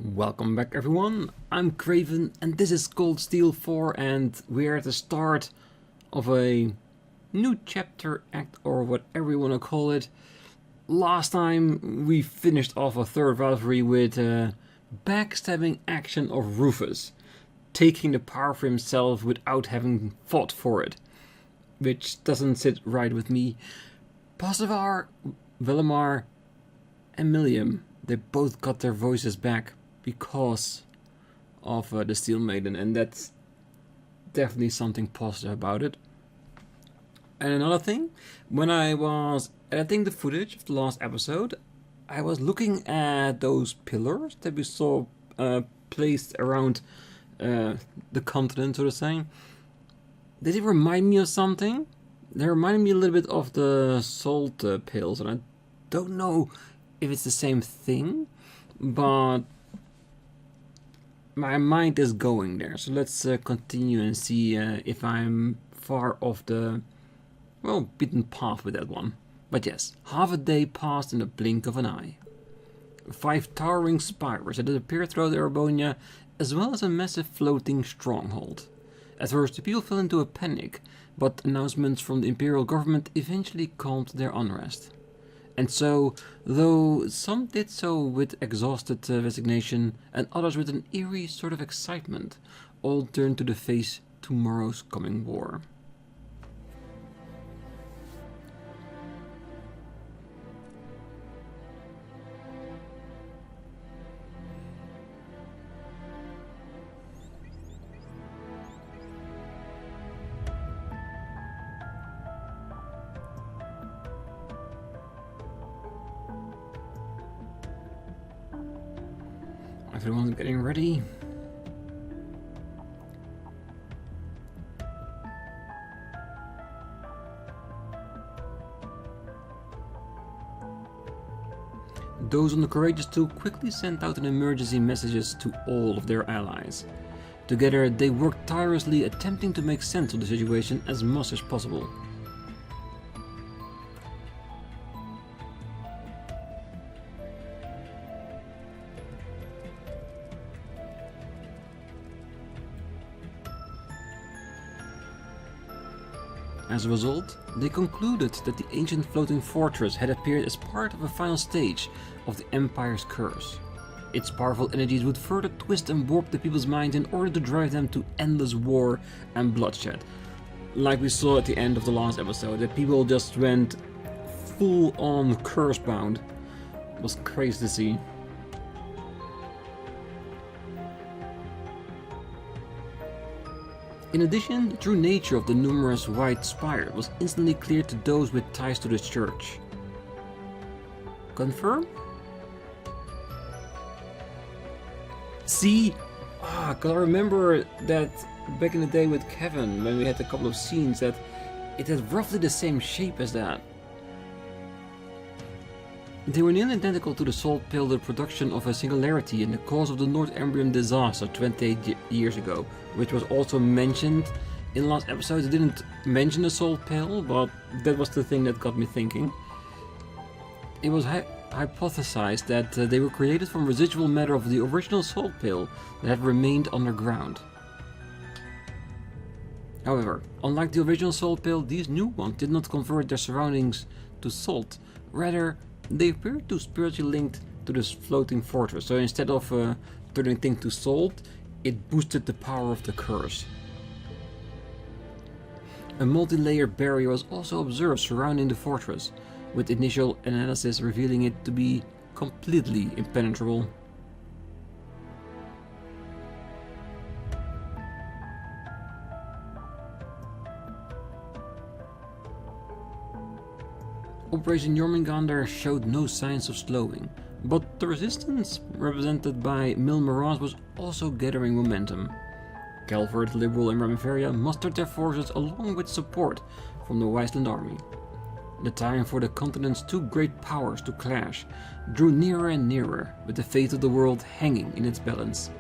Welcome back everyone, I'm Craven and this is Cold Steel 4 and we're at the start of a new chapter, act, or whatever you want to call it. Last time we finished off a third rivalry with backstabbing action of Rufus, taking the power for himself without having fought for it, which doesn't sit right with me. Pasivar, Velimar and Milliam, they both got their voices back because of the Steel Maiden, and that's definitely something positive about it. And another thing, when I was editing the footage of the last episode, I was looking at those pillars that we saw placed around the continent, so to say. Did it remind me of something? They reminded me a little bit of the salt pills, and I don't know if it's the same thing, but my mind is going there. So let's continue and see if I'm far off the, well, beaten path with that one. But yes, half a day passed in the blink of an eye. 5 towering spires that had appeared throughout Erebonia, as well as a massive floating stronghold. At first the people fell into a panic, but announcements from the Imperial government eventually calmed their unrest. And so, though some did so with exhausted resignation, and others with an eerie sort of excitement, all turned to face tomorrow's coming war. Everyone's getting ready. Those on the Courageous Two quickly sent out an emergency messages to all of their allies. Together they worked tirelessly, attempting to make sense of the situation as much as possible. As a result, they concluded that the ancient floating fortress had appeared as part of a final stage of the Empire's curse. Its powerful energies would further twist and warp the people's minds in order to drive them to endless war and bloodshed. Like we saw at the end of the last episode, that people just went full on curse bound. It was crazy to see. In addition, the true nature of the numerous white spires was instantly clear to those with ties to the church. Confirm? See? Cause I remember that back in the day with Kevin, when we had a couple of scenes, that it had roughly the same shape as that. They were nearly identical to the salt pill, the production of a singularity and the cause of the Northumbrian disaster 28 years ago, which was also mentioned in the last episode. They didn't mention the salt pill, but that was the thing that got me thinking. It was hypothesized that they were created from residual matter of the original salt pill that had remained underground. However, unlike the original salt pill, these new ones did not convert their surroundings to salt. Rather, they appeared to spiritually linked to this floating fortress, so instead of turning things to salt, it boosted the power of the curse. A multi-layer barrier was also observed surrounding the fortress, with initial analysis revealing it to be completely impenetrable. Operation Jormungandr showed no signs of slowing, but the resistance represented by Milmaraz was also gathering momentum. Calvert, Liberal and Ramiferia mustered their forces along with support from the Wiseland army. The time for the continent's two great powers to clash drew nearer and nearer, with the fate of the world hanging in its balance.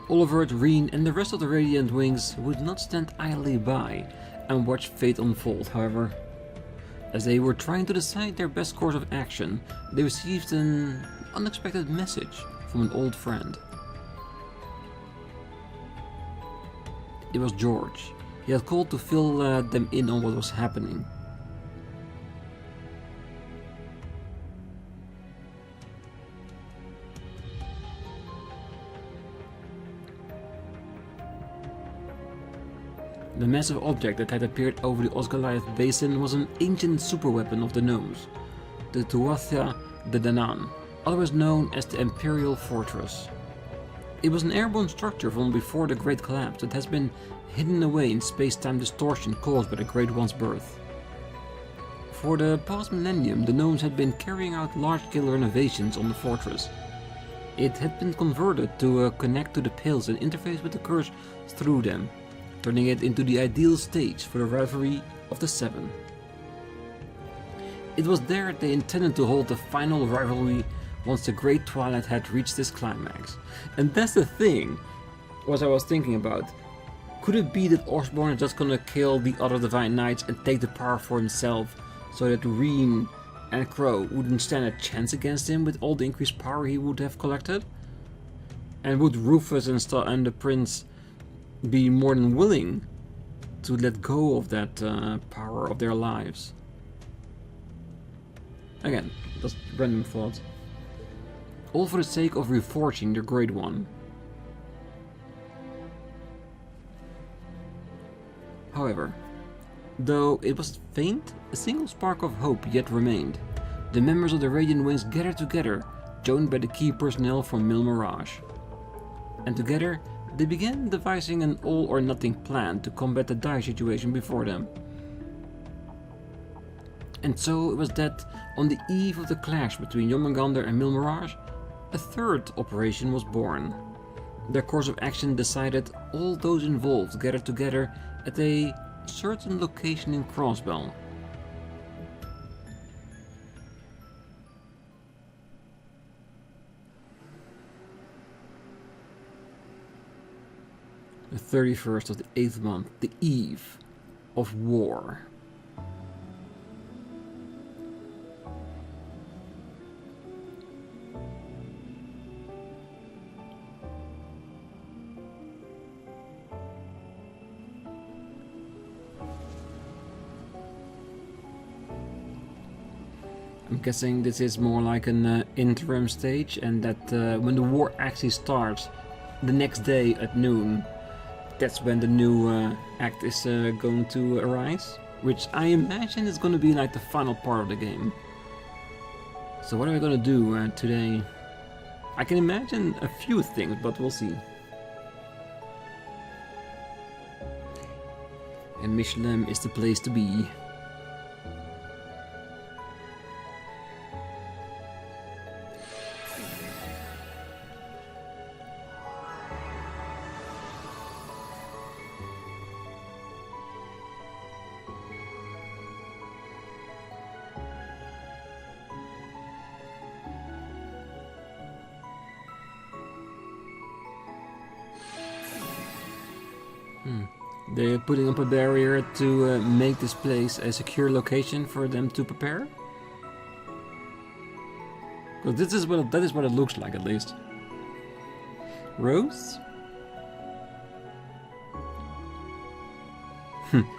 Oliver, Rean and the rest of the Radiant Wings would not stand idly by and watch fate unfold, however. As they were trying to decide their best course of action, they received an unexpected message from an old friend. It was George. He had called to fill them in on what was happening. The massive object that had appeared over the Osgoliath Basin was an ancient superweapon of the gnomes, the Tuatha de Danann, otherwise known as the Imperial Fortress. It was an airborne structure from before the Great Collapse that has been hidden away in space-time distortion caused by the Great One's birth. For the past millennium, the gnomes had been carrying out large-scale renovations on the fortress. It had been converted to connect to the Pales and interface with the curse through them, turning it into the ideal stage for the rivalry of the Seven. It was there they intended to hold the final rivalry once the Great Twilight had reached its climax. And that's the thing, what I was thinking about. Could it be that Osborne is just gonna kill the other Divine Knights and take the power for himself, so that Rean and Crow wouldn't stand a chance against him with all the increased power he would have collected? And would Rufus and the Prince be more than willing to let go of that power of their lives? Again, just random thoughts. All for the sake of reforging the Great One. However, though it was faint, a single spark of hope yet remained. The members of the Radiant Wings gathered together, joined by the key personnel from Mil Mirage. And together, they began devising an all-or-nothing plan to combat the dire situation before them. And so it was that, on the eve of the clash between Jormungandr and Mil Mirage, a third operation was born. Their course of action decided, all those involved gathered together at a certain location in Crossbell. The 31st of the 8th month, the eve of war. I'm guessing this is more like an interim stage, and that when the war actually starts, the next day at noon, that's when the new act is going to arise, which I imagine is going to be like the final part of the game. So what am I going to do today? I can imagine a few things, but we'll see. And Michelin is the place to be. They're putting up a barrier to make this place a secure location for them to prepare. Well, that is what it looks like, at least. Rose?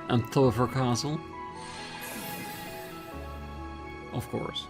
On top of her castle? Of course.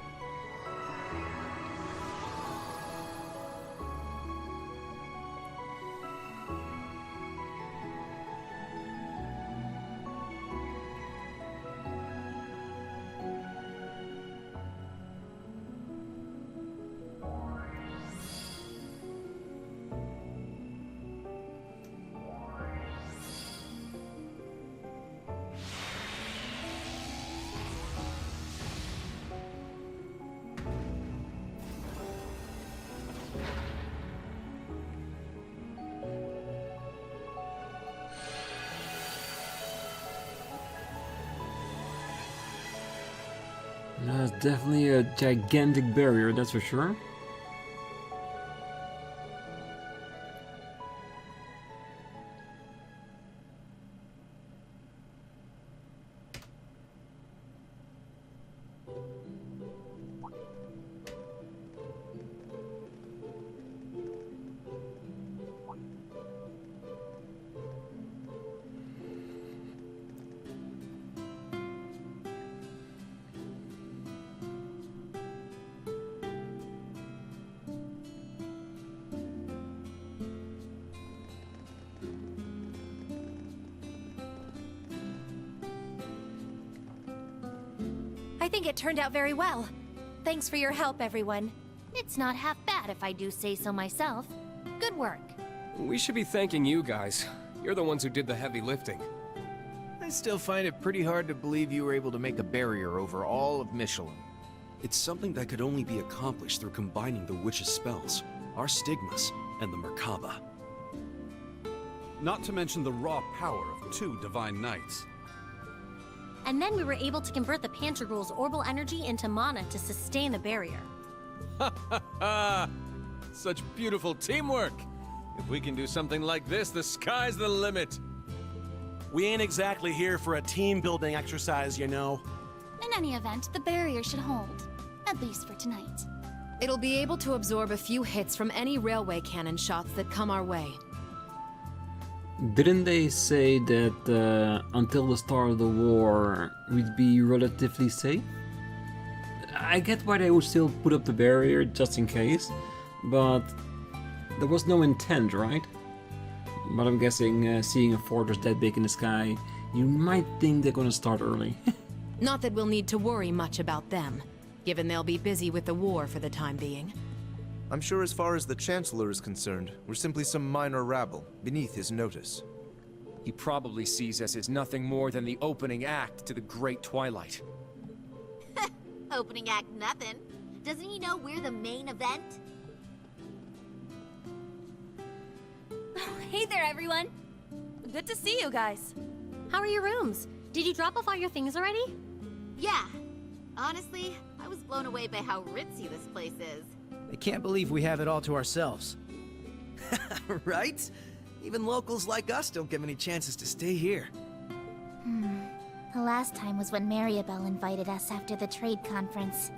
That's definitely a gigantic barrier, that's for sure. think it turned out very well. Thanks for your help, everyone. It's not half bad if I do say so myself. Good work. We should be thanking you guys. You're the ones who did the heavy lifting. I still find it pretty hard to believe you were able to make a barrier over all of Michelin. It's something that could only be accomplished through combining the witch's spells, our stigmas, and the Merkaba. Not to mention the raw power of 2 Divine Knights. And then we were able to convert the Panterghoul's orbital energy into mana to sustain the barrier. Ha ha ha! Such beautiful teamwork! If we can do something like this, the sky's the limit! We ain't exactly here for a team-building exercise, you know. In any event, the barrier should hold. At least for tonight. It'll be able to absorb a few hits from any railway cannon shots that come our way. Didn't they say that until the start of the war we'd be relatively safe? I get why they would still put up the barrier just in case, but there was no intent, right? But I'm guessing seeing a fortress that big in the sky, you might think they're gonna start early. Not that we'll need to worry much about them, given they'll be busy with the war for the time being. I'm sure as far as the Chancellor is concerned, we're simply some minor rabble, beneath his notice. He probably sees us as nothing more than the opening act to the Great Twilight. Opening act nothing. Doesn't he know we're the main event? Hey there, everyone. Good to see you guys. How are your rooms? Did you drop off all your things already? Yeah. Honestly, I was blown away by how ritzy this place is. I can't believe we have it all to ourselves. Right? Even locals like us don't get many chances to stay here. The last time was when Mariabelle invited us after the trade conference.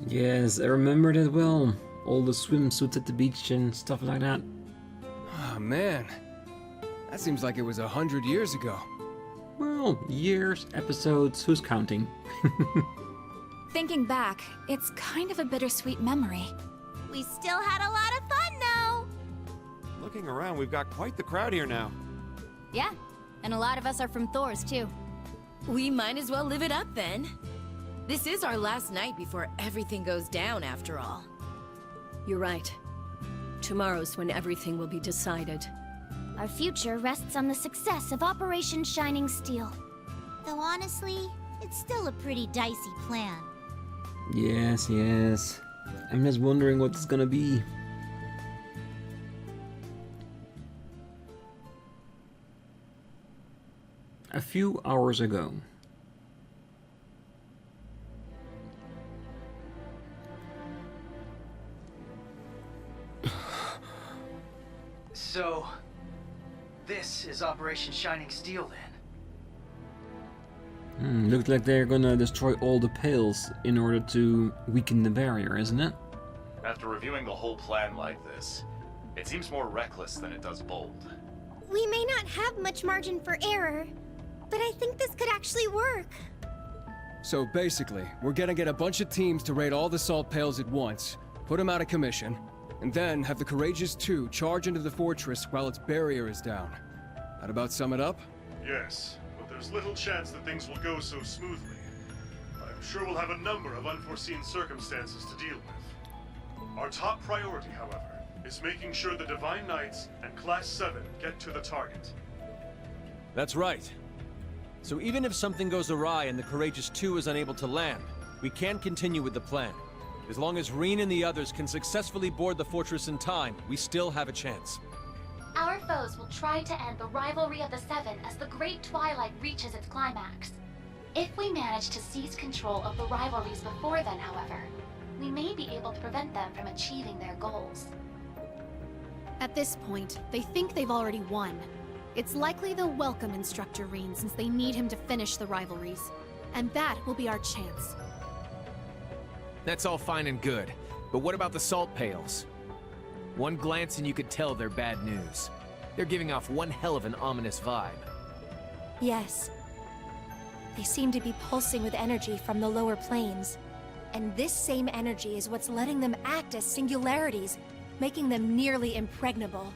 Yes, I remember that well. All the swimsuits at the beach and stuff like that. Oh man, that seems like it was 100 years ago. Well, years, episodes, who's counting? Thinking back, it's kind of a bittersweet memory. We still had a lot of fun, though! Looking around, we've got quite the crowd here now. Yeah, and a lot of us are from Thor's, too. We might as well live it up, then. This is our last night before everything goes down, after all. You're right. Tomorrow's when everything will be decided. Our future rests on the success of Operation Shining Steel. Though honestly, it's still a pretty dicey plan. Yes, yes. I'm just wondering what it's gonna be. A few hours ago. So, this is Operation Shining Steel then? Looks like they're gonna destroy all the pails in order to weaken the barrier, isn't it? After reviewing the whole plan like this, it seems more reckless than it does bold. We may not have much margin for error, but I think this could actually work. So basically, we're gonna get a bunch of teams to raid all the salt pails at once, put them out of commission, and then have the Courageous 2 charge into the fortress while its barrier is down. That about sum it up? Yes, but there's little chance that things will go so smoothly. I'm sure we'll have a number of unforeseen circumstances to deal with. Our top priority, however, is making sure the Divine Knights and Class 7 get to the target. That's right. So even if something goes awry and the Courageous 2 is unable to land, we can continue with the plan. As long as Rean and the others can successfully board the fortress in time, we still have a chance. Our foes will try to end the rivalry of the Seven as the Great Twilight reaches its climax. If we manage to seize control of the rivalries before then, however, we may be able to prevent them from achieving their goals. At this point, they think they've already won. It's likely they'll welcome Instructor Rean since they need him to finish the rivalries. And that will be our chance. That's all fine and good, but what about the salt pails? One glance and you could tell they're bad news. They're giving off one hell of an ominous vibe. Yes. They seem to be pulsing with energy from the lower planes. And this same energy is what's letting them act as singularities, making them nearly impregnable.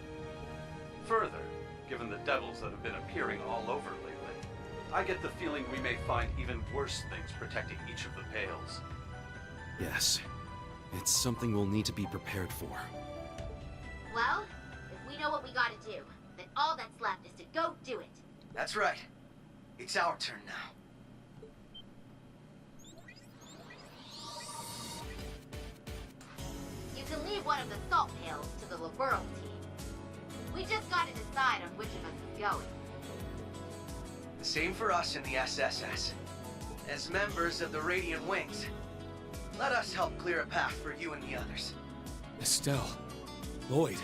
Further, given the devils that have been appearing all over lately, I get the feeling we may find even worse things protecting each of the Pales. Yes. It's something we'll need to be prepared for. Well, if we know what we gotta do, then all that's left is to go do it. That's right. It's our turn now. You can leave one of the salt pails to the Liberal team. We just gotta decide on which of us is going. Same for us in the SSS. As members of the Radiant Wings, let us help clear a path for you and the others. Estelle, Lloyd,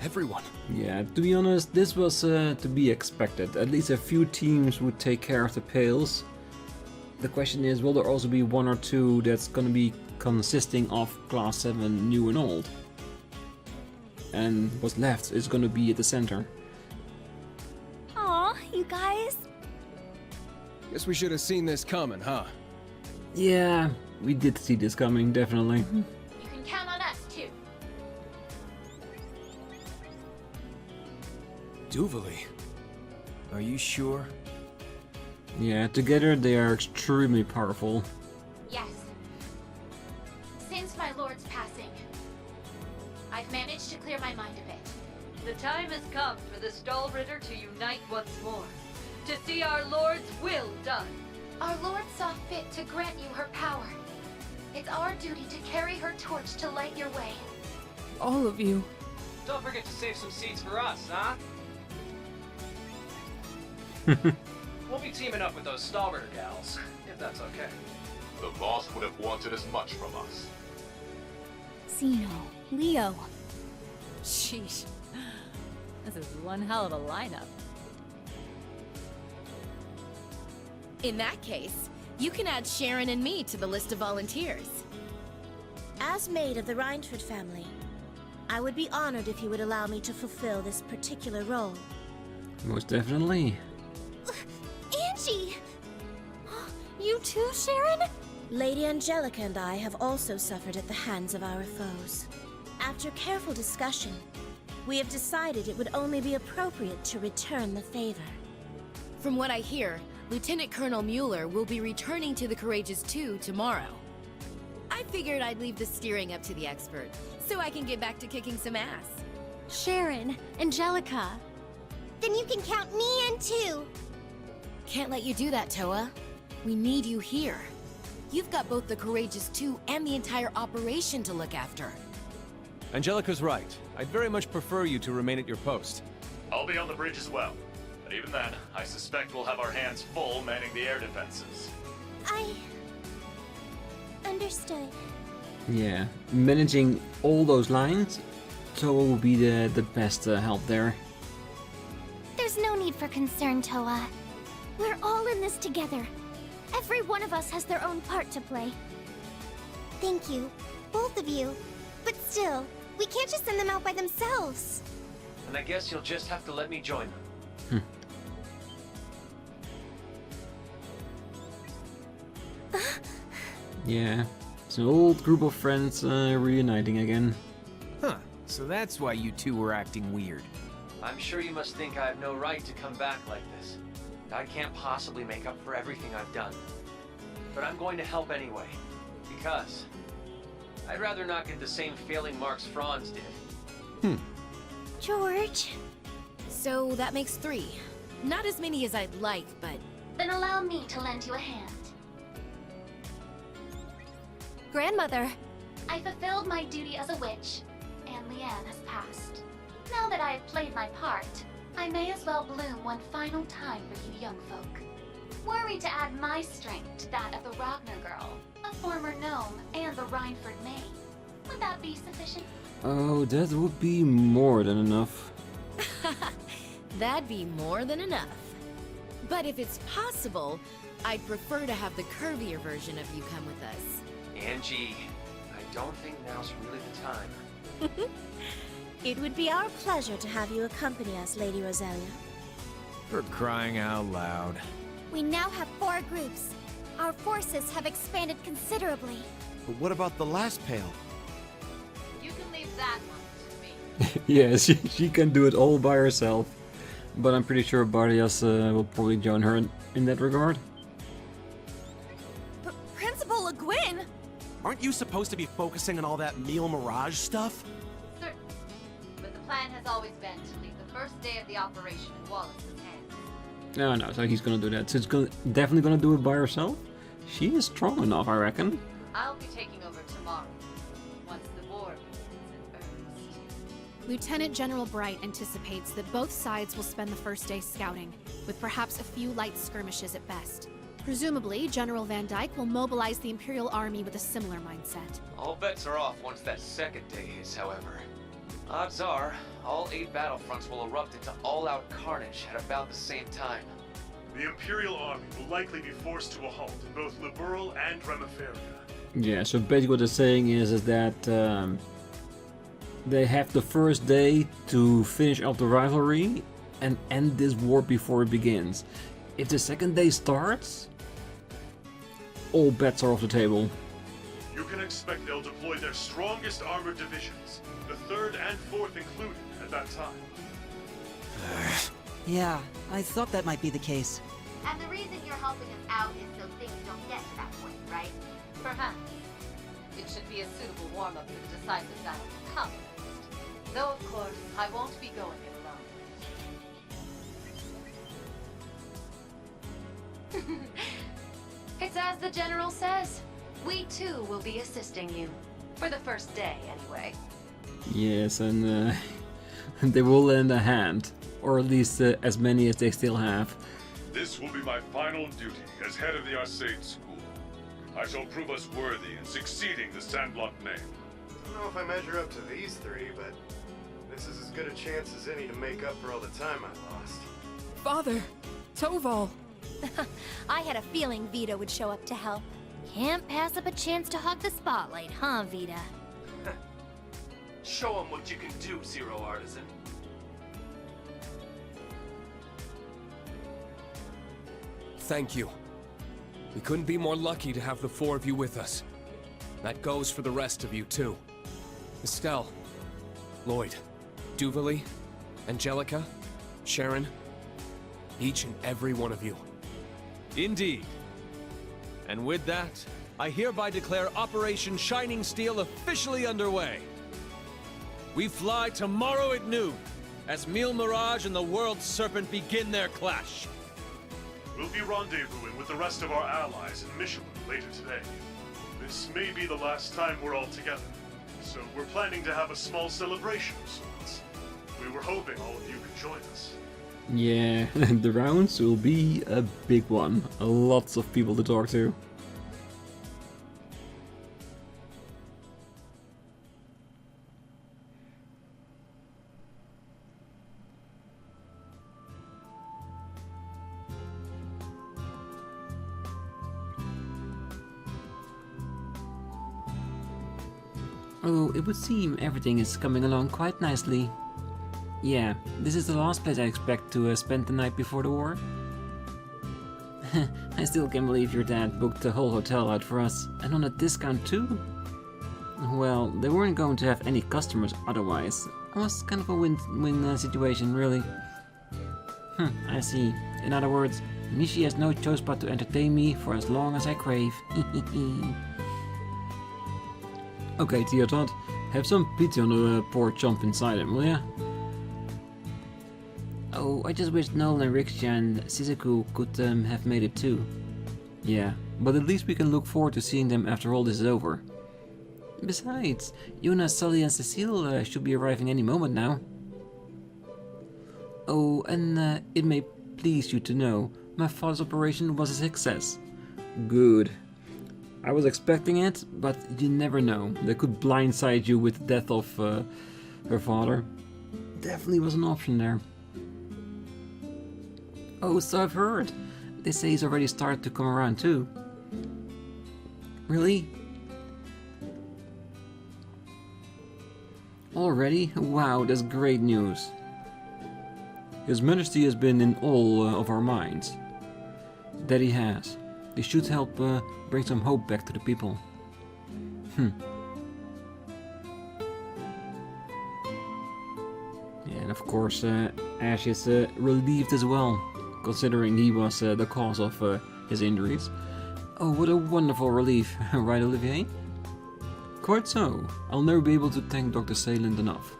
everyone. Yeah, to be honest, this was to be expected. At least a few teams would take care of the Pales. The question is, will there also be one or two that's gonna be consisting of Class 7 new and old? And what's left is gonna be at the center. Aw, you guys. Guess we should have seen this coming, huh? Yeah, we did see this coming, definitely. You can count on us, too. Duvali. Are you sure? Yeah, together they are extremely powerful. Yes. Since my lord's passing, I've managed to clear my mind a bit. The time has come for the Stahlritter to unite once more, to see our Lord's will done. Our lord saw fit to grant you her power. It's our duty to carry her torch to light your way. All of you. Don't forget to save some seats for us, huh? We'll be teaming up with those Stahlritter gals, if that's okay. The boss would have wanted as much from us. Zeno, Leo. Sheesh. This is one hell of a lineup. In that case, you can add Sharon and me to the list of volunteers. As maid of the Reinford family, I would be honored if you would allow me to fulfill this particular role. Most definitely. Angie! You too, Sharon? Lady Angelica and I have also suffered at the hands of our foes. After careful discussion, we have decided it would only be appropriate to return the favor. From what I hear, Lieutenant Colonel Mueller will be returning to the Courageous 2 tomorrow. I figured I'd leave the steering up to the expert, so I can get back to kicking some ass. Sharon, Angelica. Then you can count me in too. Can't let you do that, Toa. We need you here. You've got both the Courageous 2 and the entire operation to look after. Angelica's right. I'd very much prefer you to remain at your post. I'll be on the bridge as well. But even then, I suspect we'll have our hands full manning the air defenses. Understood. Yeah, managing all those lines, Toa will be the best help there. There's no need for concern, Toa. We're all in this together. Every one of us has their own part to play. Thank you, both of you. But still, we can't just send them out by themselves. And I guess you'll just have to let me join them. Yeah, it's an old group of friends reuniting again. Huh, so that's why you two were acting weird. I'm sure you must think I have no right to come back like this. I can't possibly make up for everything I've done. But I'm going to help anyway, because I'd rather not get the same failing marks Franz did. George. So that makes 3. Not as many as I'd like, but... Then allow me to lend you a hand. Grandmother. I fulfilled my duty as a witch, and Leanne has passed. Now that I have played my part, I may as well bloom one final time for you young folk. Were we to add my strength to that of the Ragnar girl, a former gnome, and the Reinford maid, would that be sufficient? Oh, that would be more than enough. That'd be more than enough. But if it's possible, I'd prefer to have the curvier version of you come with us. Angie, I don't think now's really the time. It would be our pleasure to have you accompany us, Lady Roselia. For crying out loud. We now have 4 groups. Our forces have expanded considerably. But what about the last pail? You can leave that one to me. Yeah, she can do it all by herself. But I'm pretty sure Barrios will probably join her in that regard. But Principal Le Guin! Aren't you supposed to be focusing on all that meal mirage stuff? Certain. But the plan has always been to leave the first day of the operation in Wallace's hands. No, so he's gonna do that. So it's definitely gonna do it by herself? She is strong enough, I reckon. I'll be taking over tomorrow, once the war begins in earnest. Lieutenant General Bright anticipates that both sides will spend the first day scouting, with perhaps a few light skirmishes at best. Presumably, General Van Dyke will mobilize the Imperial Army with a similar mindset. All bets are off once that second day is, however. Odds are, all 8 battlefronts will erupt into all-out carnage at about the same time. The Imperial Army will likely be forced to a halt in both Liberal and Remiferia. Yeah, so basically what they're saying is that they have the first day to finish up the rivalry and end this war before it begins. If the second day starts, all bets are off the table. You can expect they'll deploy their strongest armored divisions, the 3rd and 4th included, at that time. Yeah, I thought that might be the case. And the reason you're helping us out is so things don't get to that point, right? Perhaps. It should be a suitable warm-up for the decisive battle to come. Though, of course, I won't be going it alone. It's as the General says. We too will be assisting you. For the first day, anyway. Yes, and they will lend a hand. Or at least as many as they still have. This will be my final duty as head of the Arcade School. I shall prove us worthy in succeeding the Sandblock name. I don't know if I measure up to these 3, but this is as good a chance as any to make up for all the time I lost. Father! Toval! I had a feeling Vita would show up to help. Can't pass up a chance to hog the spotlight, huh, Vita? Show them what you can do, Zero Artisan. Thank you. We couldn't be more lucky to have the 4 of you with us. That goes for the rest of you, too. Estelle, Lloyd, Duvalie, Angelica, Sharon, each and every one of you. Indeed. And with that, I hereby declare Operation Shining Steel officially underway. We fly tomorrow at noon, as Meal Mirage and the World Serpent begin their clash. We'll be rendezvousing with the rest of our allies in Michelin later today. This may be the last time we're all together, so we're planning to have a small celebration of sorts. We were hoping all of you could join us. Yeah, the rounds will be a big one. Lots of people to talk to. Although it would seem everything is coming along quite nicely. Yeah, this is the last place I expect to spend the night before the war. I still can't believe your dad booked the whole hotel out for us, and on a discount too. Well, they weren't going to have any customers otherwise. It was kind of a win-win situation, really. I see. In other words, Mishi has no choice but to entertain me for as long as I crave. Okay, Teotot, have some pity on the poor chump inside him, will ya? Oh, I just wish Nolan and Riksha and Shizuku could have made it too. Yeah, but at least we can look forward to seeing them after all this is over. Besides, Yuna, Sully and Cecile should be arriving any moment now. Oh, and it may please you to know, my father's operation was a success. Good. I was expecting it, but you never know. They could blindside you with the death of her father. Definitely was an option there. Oh, so I've heard. They say he's already started to come around too. Really? Already? Wow, that's great news. His Majesty has been in all of our minds. That he has. This should help bring some hope back to the people. Yeah, and of course, Ash is relieved as well, considering he was the cause of his injuries. Oh, what a wonderful relief, right, Olivier? Quite so. I'll never be able to thank Dr. Sayland enough.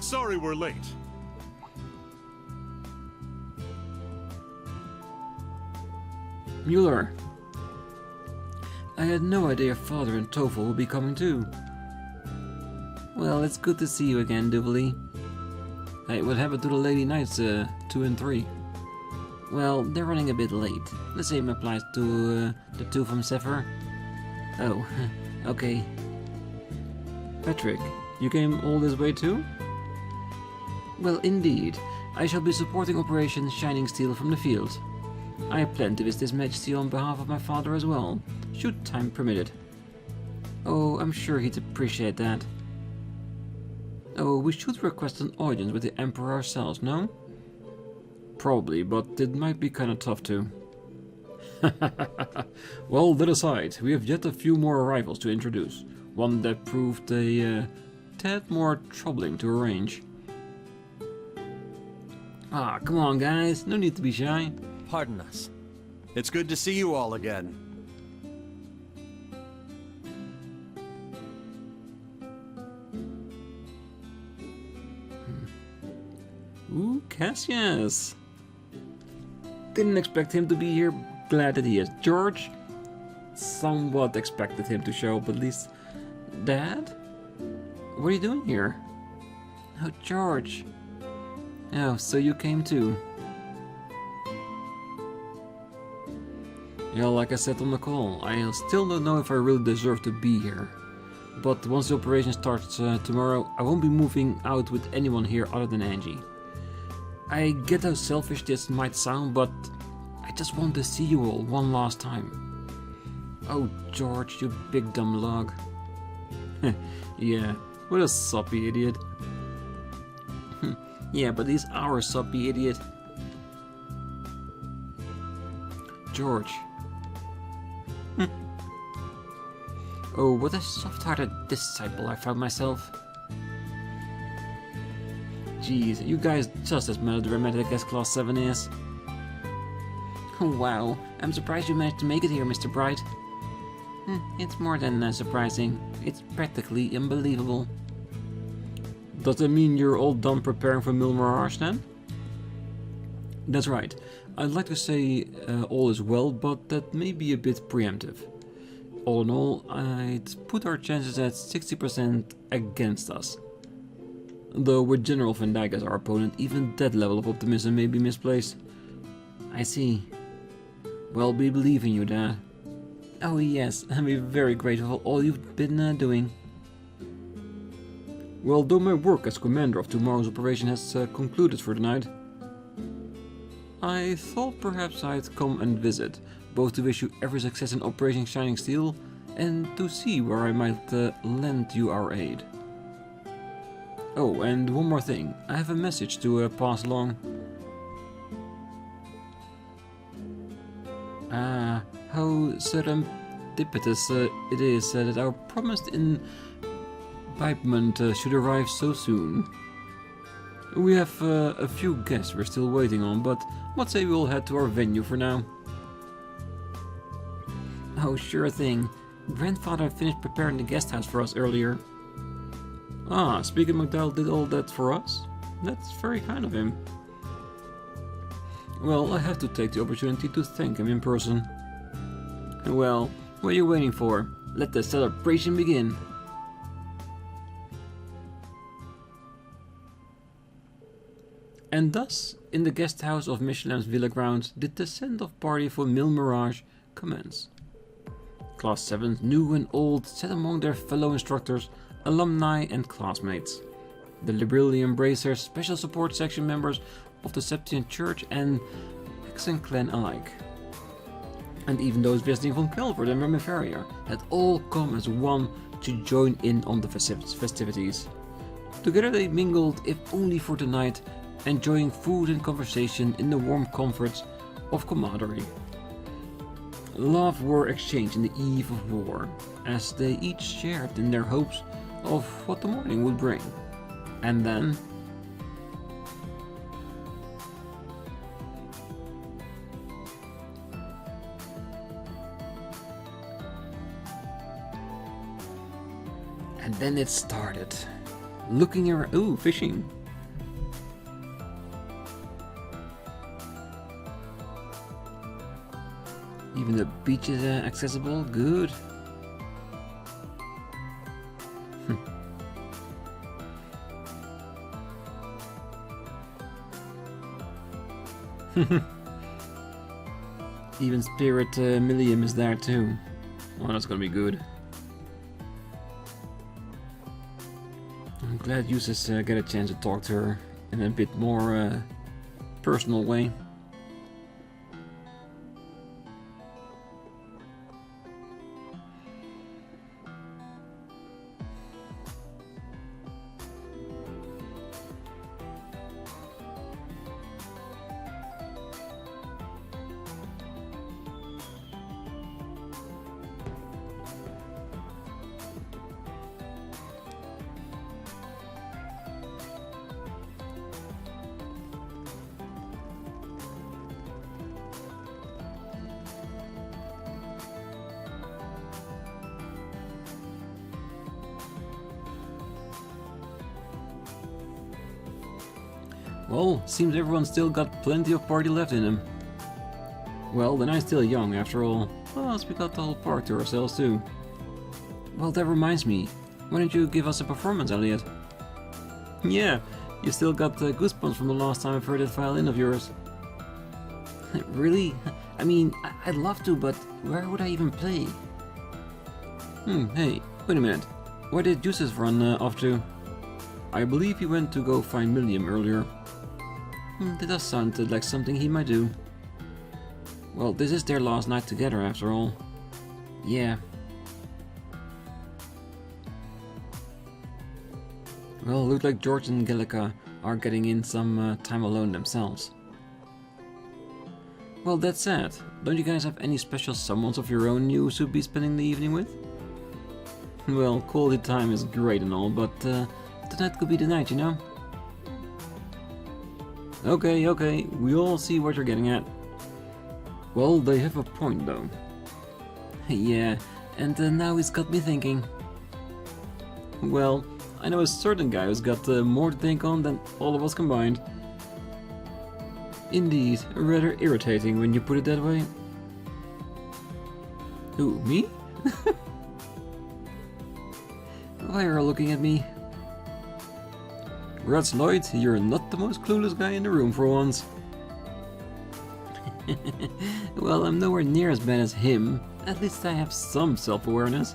Sorry we're late. Mueller. I had no idea Father and Toffel would be coming too. Well, it's good to see you again, Duvalie. Hey, what happened to the Lady Knights 2 and 3? Well, they're running a bit late. The same applies to the two from Sephir. Oh, okay. Patrick, you came all this way too? Well, indeed. I shall be supporting Operation Shining Steel from the field. I plan to visit His Majesty on behalf of my father as well, should time permit it. Oh, I'm sure he'd appreciate that. Oh, we should request an audience with the Emperor ourselves, no? Probably, but it might be kinda tough too. Well, that aside, we have yet a few more arrivals to introduce. One that proved a tad more troubling to arrange. Ah, come on guys, no need to be shy. Pardon us. It's good to see you all again. Ooh, Cassius. Didn't expect him to be here. Glad that he is. George? Somewhat expected him to show up at least. Dad? What are you doing here? Oh, George. Oh, so you came too. Yeah, like I said on the call, I still don't know if I really deserve to be here. But once the operation starts tomorrow, I won't be moving out with anyone here other than Angie. I get how selfish this might sound, but I just want to see you all one last time. Oh, George, you big dumb log. Yeah, what a soppy idiot. Yeah, but he's our soppy idiot. George. Oh, what a soft-hearted disciple I found myself. Jeez, you guys just as melodramatic as Class 7 is. Oh, wow, I'm surprised you managed to make it here, Mr. Bright. It's more than surprising. It's practically unbelievable. Does that mean you're all done preparing for Mil Mirage then? That's right. I'd like to say all is well, but that may be a bit preemptive. All in all, I'd put our chances at 60% against us. Though with General Van Dyke as our opponent, even that level of optimism may be misplaced. I see. Well, we believe in you, Dad. Oh yes, and we're very grateful for all you've been doing. Well, though my work as commander of tomorrow's operation has concluded for the night, I thought perhaps I'd come and visit, both to wish you every success in Operation Shining Steel, and to see where I might lend you our aid. Oh, and one more thing, I have a message to pass along. How serendipitous it is that our promised imbibement should arrive so soon. We have a few guests we're still waiting on, but what say we all head to our venue for now? Oh, sure thing. Grandfather finished preparing the guest house for us earlier. Ah, Speaker McDowell did all that for us? That's very kind of him. Well, I have to take the opportunity to thank him in person. Well, what are you waiting for? Let the celebration begin. And thus, in the guest house of Michelin's Villa grounds, did the send-off party for Mil Mirage commence. Class 7, new and old, sat among their fellow instructors, alumni and classmates. The liberally embracers, special support section members of the Septian Church and Hexen clan alike. And even those visiting from Calvert and Remiferia had all come as one to join in on the festivities. Together they mingled, if only for tonight, enjoying food and conversation in the warm comforts of camaraderie. Love were exchanged in the eve of war, as they each shared in their hopes of what the morning would bring. And then... And then it started. Looking around. Ooh, fishing. Even the beach is accessible. Good. Even Spirit Millium is there too. Oh, that's gonna be good. I'm glad users get a chance to talk to her in a bit more personal way. Well, seems everyone's still got plenty of party left in him. Well, then I'm still young after all. Plus, we got the whole park to ourselves too. Well, that reminds me. Why don't you give us a performance, Elliot? Yeah, you still got the goosebumps from the last time I've heard that violin of yours. Really? I mean, I'd love to, but where would I even play? Hey, wait a minute. Where did Juices run off to? I believe he went to go find Millium earlier. That does sound like something he might do. Well, this is their last night together after all. Yeah. Well, look like George and Angelica are getting in some time alone themselves. Well, that's sad. Don't you guys have any special someones of your own you should be spending the evening with? Well, quality time is great and all, but tonight could be the night, you know? Okay, we all see what you're getting at. Well, they have a point though. Yeah, and now it's got me thinking. Well, I know a certain guy who's got more to think on than all of us combined. Indeed, rather irritating when you put it that way. Who, me? Why are you looking at me? Rats Lloyd, you're not the most clueless guy in the room for once. Well, I'm nowhere near as bad as him. At least I have some self-awareness.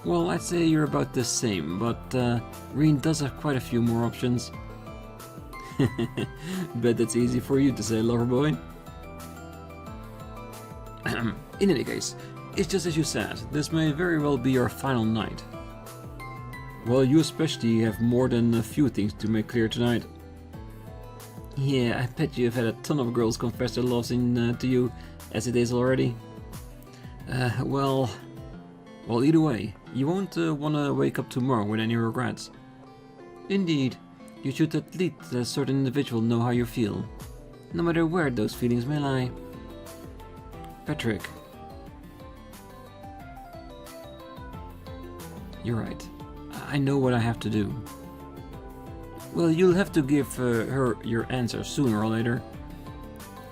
Well, I'd say you're about the same, but Rean does have quite a few more options. Bet that's easy for you to say, loverboy. In any case, it's just as you said, this may very well be our final night. Well, you especially have more than a few things to make clear tonight. Yeah, I bet you've had a ton of girls confess their loves to you, as it is already. Well, either way, you won't want to wake up tomorrow with any regrets. Indeed, you should at least let a certain individual know how you feel, no matter where those feelings may lie. Patrick. You're right. I know what I have to do. Well, you'll have to give her your answer sooner or later.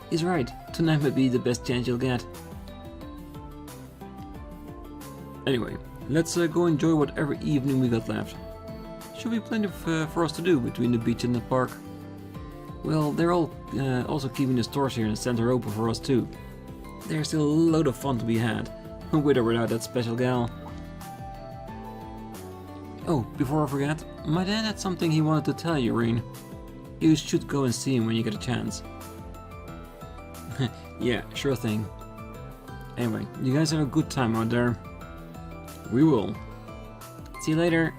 He's right. Tonight may be the best chance you'll get. Anyway, let's go enjoy whatever evening we got left. Should be plenty for us to do between the beach and the park. Well, they're all also keeping the stores here in the center open for us too. There's still a load of fun to be had, with or without that special gal. Oh, before I forget, my dad had something he wanted to tell you, Rean. You should go and see him when you get a chance. Yeah, sure thing. Anyway, you guys have a good time out there. We will. See you later.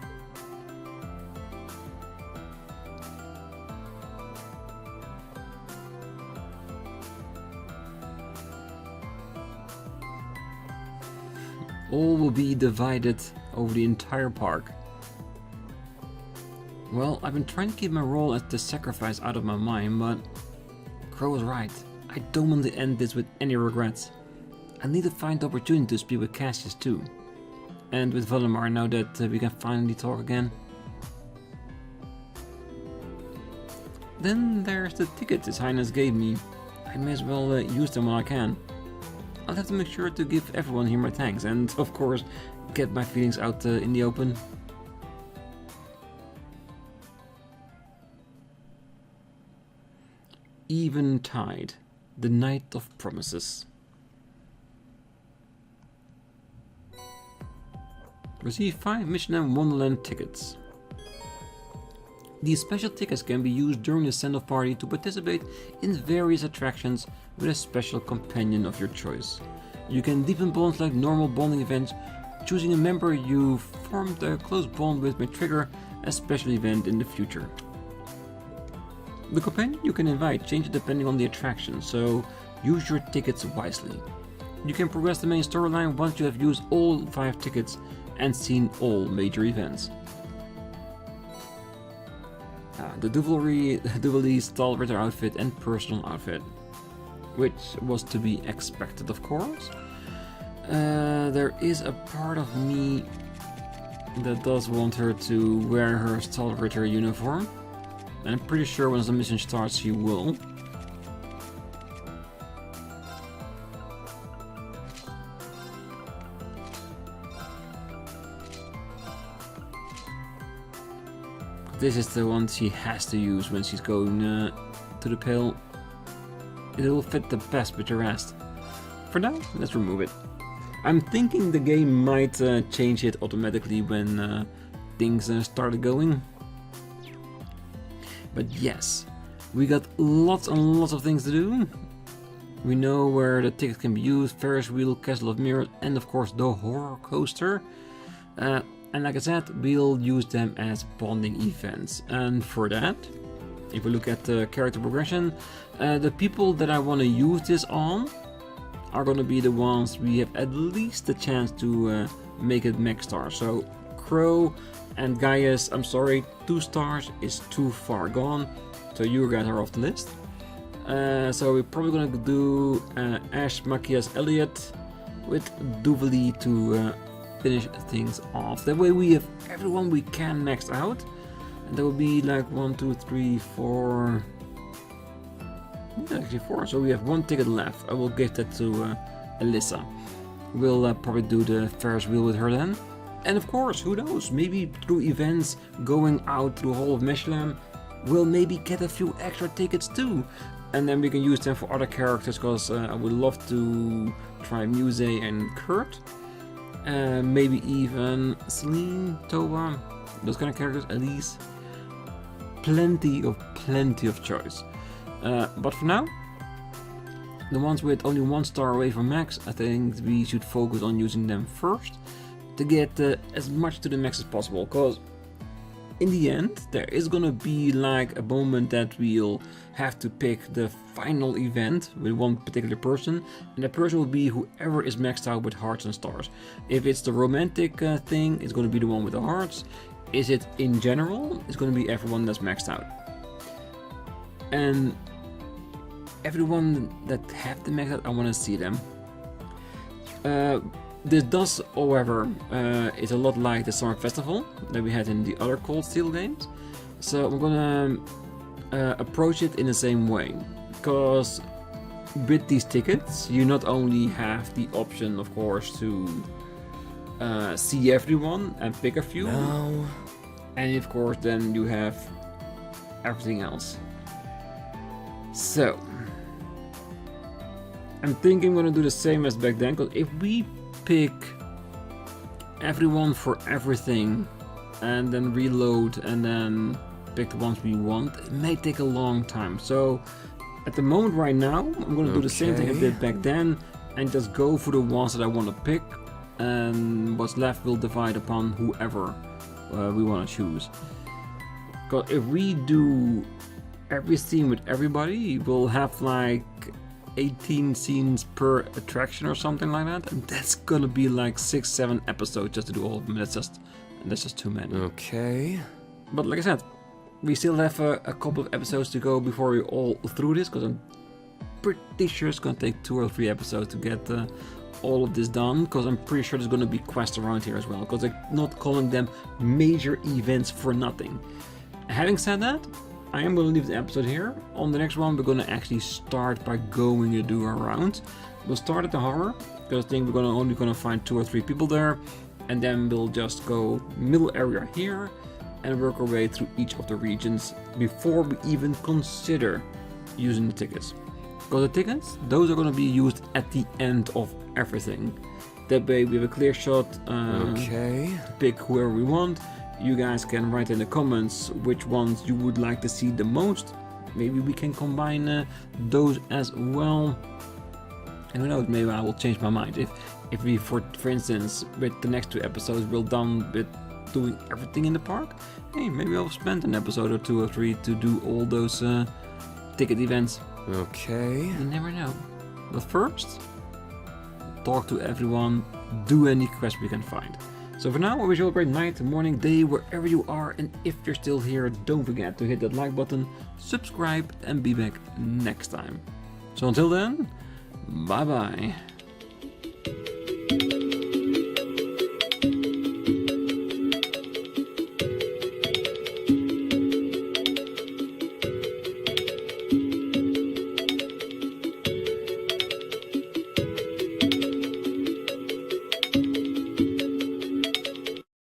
All will be divided over the entire park. Well, I've been trying to keep my role as the sacrifice out of my mind, but Crow was right. I don't want to end this with any regrets. I need to find the opportunity to speak with Cassius too. and with Valimar now that we can finally talk again. Then there's the tickets His Highness gave me. I may as well use them when I can. I'll have to make sure to give everyone here my thanks and, of course, get my feelings out in the open. Eventide, the Night of Promises. Receive 5 Michelin Wonderland tickets. These special tickets can be used during the send-off party to participate in various attractions with a special companion of your choice. You can deepen bonds like normal bonding events. Choosing a member you formed a close bond with may trigger a special event in the future. The companion you can invite changes depending on the attraction, so use your tickets wisely. You can progress the main storyline once you have used all 5 tickets and seen all major events. The Duvalese Stalritter outfit and personal outfit, which was to be expected, of course. There is a part of me that does want her to wear her Stalritter uniform. And I'm pretty sure once the mission starts she will. This is the one she has to use when she's going to the Pale. It will fit the best with the rest. For now, let's remove it. I'm thinking the game might change it automatically when things started going. But yes, we got lots and lots of things to do. We know where the ticket can be used, Ferris wheel, Castle of Mirrors, and of course the horror coaster. And like I said, we'll use them as bonding events. And for that, if we look at the character progression, the people that I want to use this on are going to be the ones we have at least the chance to make it max star. So Crow and Gaius, I'm sorry, 2 stars is too far gone, so you guys are off the list. So we're probably going to do Ash, Machias, Elliot with Duvali to finish things off. That way we have everyone we can max out, and that will be like 1, 2, 3, 4. Yeah, actually 4. So we have 1 ticket left. I will give that to Alyssa. We'll probably do the Ferris wheel with her then. And of course, who knows? Maybe through events going out through Hall of Michelin, we'll maybe get a few extra tickets too. And then we can use them for other characters, because I would love to try Muse and Kurt. Maybe even Celine, Toba, those kind of characters, at least. Plenty of choice. But for now, the ones with only 1 star away from max, I think we should focus on using them first to get as much to the max as possible, because in the end there is gonna be like a moment that we'll have to pick the final event with one particular person, and that person will be whoever is maxed out with hearts and stars. If it's the romantic thing, it's gonna be the one with the hearts. Is it in general, it's gonna be everyone that's maxed out. And everyone that have the max out, I want to see them. This does, however, is a lot like the Summer Festival that we had in the other Cold Steel games. So I'm gonna approach it in the same way, because with these tickets you not only have the option, of course, to see everyone and pick a few, and of course then you have everything else. So I'm thinking I'm gonna do the same as back then, because if we pick everyone for everything and then reload and then pick the ones we want, it may take a long time. So at the moment right now, I'm gonna do the same thing I did back then and just go for the ones that I want to pick, and what's left will divide upon whoever we want to choose. Because if we do every scene with everybody, we'll have like 18 scenes per attraction or something like that, and that's gonna be like 6-7 episodes just to do all of them. That's just too many. Okay. But like I said, we still have a couple of episodes to go before we're all through this, because I'm pretty sure it's gonna take 2 or 3 episodes to get all of this done, because I'm pretty sure there's going to be quests around here as well, because I'm not calling them major events for nothing. Having said that, I am going to leave the episode here. On the next one, we're going to actually start by going to do our round. We'll start at the harbor, because I think we're only going to find 2 or 3 people there, and then we'll just go middle area here and work our way through each of the regions before we even consider using the tickets. Because the tickets, those are going to be used at the end of everything. That way we have a clear shot to pick whoever we want. You guys can write in the comments which ones you would like to see the most. Maybe we can combine those as well. And who knows, maybe I will change my mind. If we, for instance, with the next 2 episodes, we're done with doing everything in the park, hey, maybe I'll spend an episode or 2 or 3 to do all those ticket events. Okay. You never know. But first, talk to everyone, do any quests we can find. So for now, I wish you all a great night, morning, day, wherever you are. And if you're still here, don't forget to hit that like button, subscribe, and be back next time. So until then, bye bye.